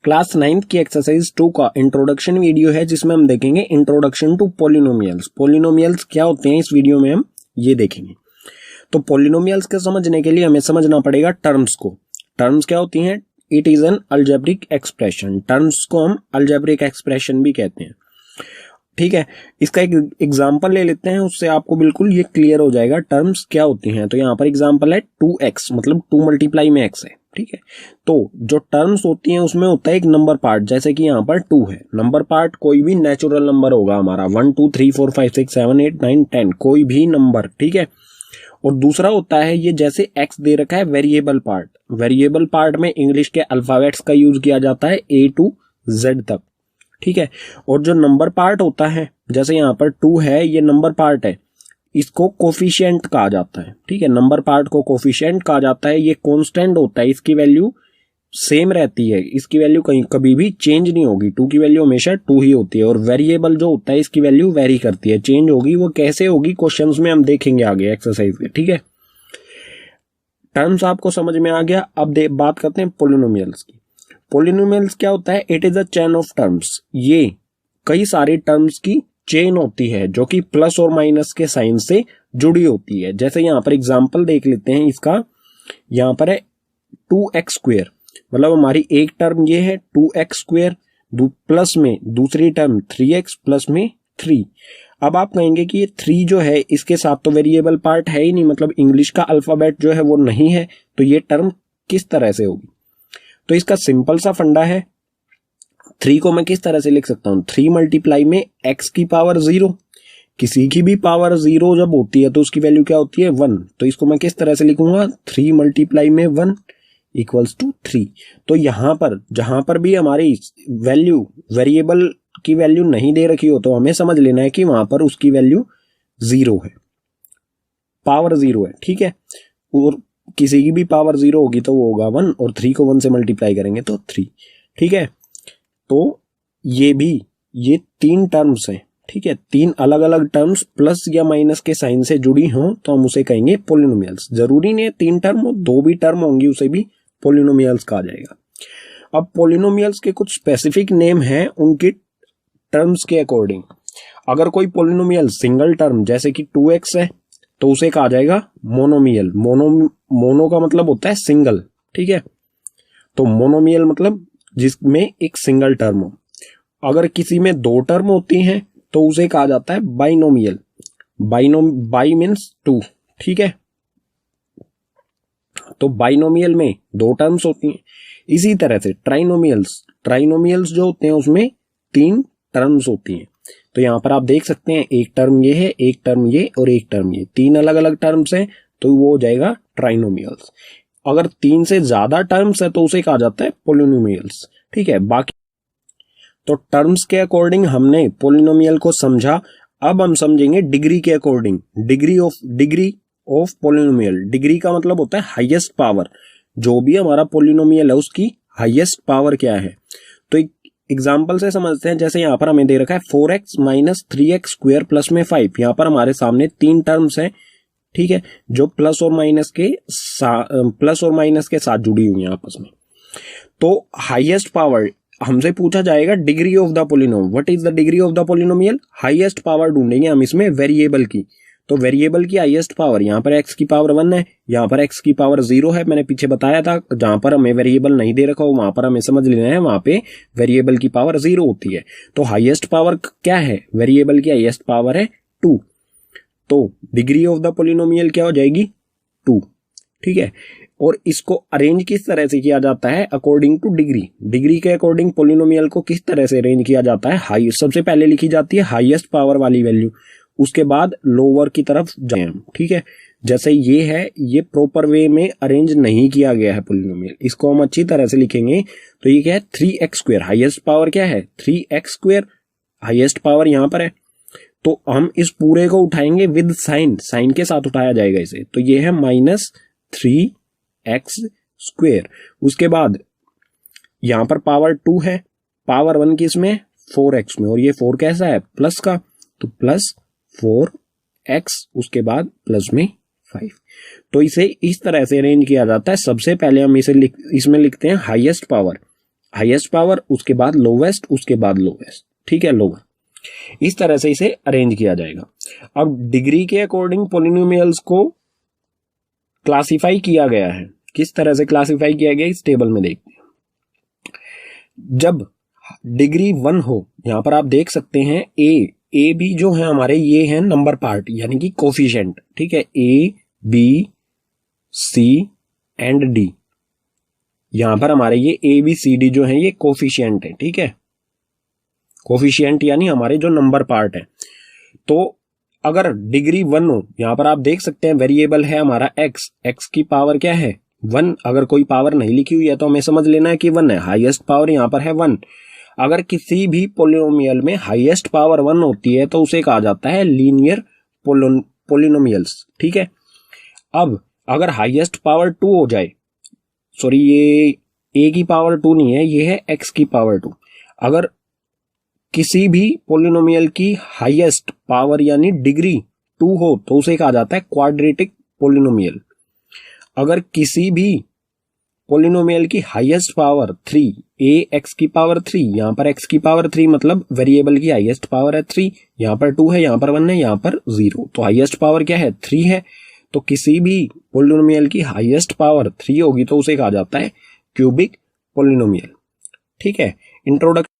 Class 9th की exercise 2 का introduction video है जिसमें हम देखेंगे इंट्रोडक्शन टू पॉलिनोमियल्स। पॉलिनोमियल्स क्या होते हैं इस वीडियो में हम ये देखेंगे। तो पॉलिनोमियल्स के समझने के लिए हमें समझना पड़ेगा टर्म्स को। टर्म्स क्या होती हैं? It is an algebraic expression. Terms को हम अलजेब्रिक एक्सप्रेशन भी कहते हैं। ठीक है, इसका एक एग्जाम्पल ले लेते हैं, उससे आपको बिल्कुल ये क्लियर हो जाएगा टर्म्स क्या होती हैं। तो यहाँ पर एग्जाम्पल है 2x, मतलब 2 मल्टीप्लाई में x है। ठीक है, तो जो टर्म्स होती हैं उसमें होता है एक नंबर पार्ट, जैसे कि यहाँ पर 2 है। नंबर पार्ट कोई भी नेचुरल नंबर होगा हमारा, 1 2 3 4 5 6 7 8 9 10, कोई भी नंबर। ठीक है, और दूसरा होता है ये जैसे x दे रखा है वेरिएबल पार्ट। वेरिएबल पार्ट में इंग्लिश के अल्फाबेट्स का यूज किया जाता है A to Z तक। ठीक है, और जो नंबर पार्ट होता है जैसे यहाँ पर 2 है, ये नंबर पार्ट है, इसको कोफिशिएंट कहा जाता है। ठीक है, नंबर पार्ट को कोफिशिएंट कहा जाता है। ये कांस्टेंट होता है, इसकी वैल्यू सेम रहती है, इसकी वैल्यू कहीं कभी भी चेंज नहीं होगी। 2 की वैल्यू हमेशा 2 ही होती है। और वेरिएबल जो होता है इसकी वैल्यू वेरी करती है, चेंज होगी। वो कैसे होगी क्वेश्चंस में हम देखेंगे आगे एक्सरसाइज में। ठीक है, टर्म्स आपको समझ में आ गया। अब बात करते हैं पॉलिनोमियल्स की। पॉलिनोमियल्स क्या होता है? It is a chain of terms. ये कई सारे टर्म्स की चेन होती है जो कि प्लस और माइनस के साइन से जुड़ी होती है। जैसे यहाँ पर एग्जांपल देख लेते हैं इसका। यहाँ पर है 2x स्क्वेयर, मतलब हमारी एक टर्म ये है 2x स्क्वेयर, प्लस में दूसरी टर्म 3x प्लस में 3। अब आप कहेंगे कि ये 3 जो है इसके साथ तो वेरिएबल पार्ट है ही नहीं, मतलब इंग्लिश का अल्फाबेट जो है वो नहीं है, तो ये टर्म किस तरह से होगी? तो इसका सिंपल सा फंडा है। 3 को मैं किस तरह से लिख सकता हूं? 3 मल्टीप्लाई में x की पावर 0। किसी की भी पावर 0 जब होती है तो उसकी वैल्यू क्या होती है? 1। तो इसको मैं किस तरह से लिखूंगा? 3 मल्टीप्लाई में 1 इक्वल्स टू 3। तो यहां पर जहां पर भी हमारी वैल्यू वेरिएबल की वैल्यू नहीं दे रखी हो तो हमें समझ लेना है कि वहां पर उसकी वैल्यू 0 है, पावर 0 है। ठीक है, और किसी की भी पावर 0 होगी तो वो होगा 1, और 3 को 1 से मल्टीप्लाई करेंगे तो 3। ठीक है, तो ये 3 टर्म्स हैं। ठीक है, 3 अलग अलग टर्म्स प्लस या माइनस के साइन से जुड़ी हों तो हम उसे कहेंगे पॉलिनोमियल्स। जरूरी नहीं है 3 टर्म हो, 2 भी टर्म होंगी उसे भी पॉलिनोमियल्स कहा जाएगा। अब पॉलिनोमियल्स के कुछ स्पेसिफिक नेम हैं उनकी टर्म्स के अकॉर्डिंग। अगर कोई पॉलिनोमियल सिंगल टर्म जैसे कि 2x है तो उसे कहा जाएगा मोनोमियल। मोनो का मतलब होता है सिंगल। ठीक है, तो मोनोमियल मतलब जिसमें एक सिंगल टर्म हो। अगर किसी में 2 टर्म होती हैं तो उसे कहा जाता है बाइनोमियल। By means 2। ठीक है, तो बाइनोमियल में 2 टर्म्स होती हैं। इसी तरह से ट्राइनोमियल्स जो होते हैं उसमें 3 टर्म्स होती हैं। तो यहां पर आप देख सकते हैं एक टर्म ये है, एक टर्म ये और एक टर्म ये, 3 अलग अलग टर्म्स हैं तो वो हो जाएगा ट्राइनोमियल्स। अगर 3 से ज्यादा टर्म्स है तो उसे कहा जाता है पॉलिनोमियल्स। ठीक है, बाकी तो टर्म्स के अकॉर्डिंग हमने पॉलिनोमियल को समझा। अब हम समझेंगे डिग्री के according. Degree of polynomial. Degree का मतलब होता है हाईएस्ट पावर। जो भी हमारा पॉलिनोमियल है उसकी हाईएस्ट पावर क्या है? तो एक एग्जाम्पल से समझते हैं। जैसे यहाँ पर हमें दे रखा है 4x minus 3x square plus में 5। यहाँ पर हमारे सामने 3 टर्म्स हैं। ठीक है, जो प्लस और माइनस के साथ जुड़ी हुई है आपस में। तो हाईएस्ट पावर हमसे पूछा जाएगा degree of the polynomial. What is the degree of the polynomial? Highest power ढूंढेंगे हम इसमें वेरिएबल की। तो वेरिएबल की हाईएस्ट पावर, यहाँ पर x की पावर 1 है, यहाँ पर x की पावर 0 है। मैंने पीछे बताया था जहां पर हमें वेरिएबल नहीं दे रखा हो वहां पर हमें समझ लेना है वहां पे वेरिएबल की पावर 0 होती है। तो हाईएस्ट पावर क्या है? वेरिएबल की हाईएस्ट पावर है 2। तो डिग्री ऑफ द पॉलिनोमियल क्या हो जाएगी? 2। ठीक है, और इसको अरेंज किस तरह से किया जाता है? According two degree. डिग्री के अकॉर्डिंग पॉलिनोमियल को किस तरह से अरेंज किया जाता है? हाई सबसे पहले लिखी जाती है हाईएस्ट पावर वाली वैल्यू, उसके बाद लोअर की तरफ जाएं। ठीक है, जैसे ये है, ये प्रॉपर वे में अरेंज नहीं किया गया है पॉलिनोमियल। इसको हम अच्छी तरह से लिखेंगे तो ये क्या है? 3x square. हाईएस्ट पावर क्या है? 3x स्क्वायर हाईएस्ट पावर यहाँ पर है। तो हम इस पूरे को उठाएंगे विद साइन के साथ उठाया जाएगा इसे। तो ये है माइनस 3x स्क्वायर। उसके बाद यहां पर पावर 2 है, पावर 1 किस में? 4x में, और ये 4 कैसा है? प्लस का, तो प्लस 4x, उसके बाद प्लस में 5। तो इसे इस तरह से अरेंज किया जाता है। सबसे पहले हम इसमें लिखते हैं हाईएस्ट पावर। हाईएस्ट पावर, उसके बाद लोवेस्ट, उसके बाद लोवेस्ट, ठीक है, लोअर। इस तरह से इसे अरेंज किया जाएगा। अब डिग्री के अकॉर्डिंग पॉलिनोमियल्स को क्लासिफाई किया गया है। किस तरह से क्लासिफाई किया गया इस टेबल में देखते हैं। जब डिग्री 1 हो, यहां पर आप देख सकते हैं ए बी जो है हमारे, ये है नंबर पार्ट यानी कि कोफिशिएंट, ठीक है, A B C and D, यहां पर हमारे ये ए बी सी डी जो है ये कोफिशिएंट है, ठीक है, कोफिशिएंट यानी हमारे जो नंबर पार्ट है। तो अगर डिग्री 1 हो, यहां पर आप देख सकते हैं वेरिएबल है हमारा एक्स की पावर क्या है 1। अगर कोई पावर नहीं लिखी हुई है तो हमें समझ लेना है कि 1 है, हाईएस्ट पावर यहां पर है 1। अगर किसी भी पोलिनोमियल में हाईएस्ट पावर 1 होती है तो उसे कहा जाता है लीनियर पोलिनोमियल्स, ठीक है। अब अगर हाईएस्ट पावर 2 हो जाए, सॉरी ये ए की पावर 2 नहीं है, ये है एक्स की पावर 2। अगर किसी भी पोलिनोमियल की हाईएस्ट पावर यानी डिग्री 2 हो तो उसे कहा जाता है क्वाड्रेटिक पोलिनोमियल। अगर किसी भी पोलिनोमियल की हाईएस्ट पावर 3, ए एक्स की पावर 3, यहां पर एक्स की पावर 3 मतलब वेरिएबल की हाईएस्ट पावर है 3, यहां पर 2 है, यहां पर 1 है, यहां पर 0, तो हाईएस्ट पावर क्या है 3 है। तो किसी भी पोलिनोमियल की हाईएस्ट पावर 3 होगी तो उसे कहा जाता है क्यूबिक पोलिनोमियल, ठीक है। इंट्रोडक्शन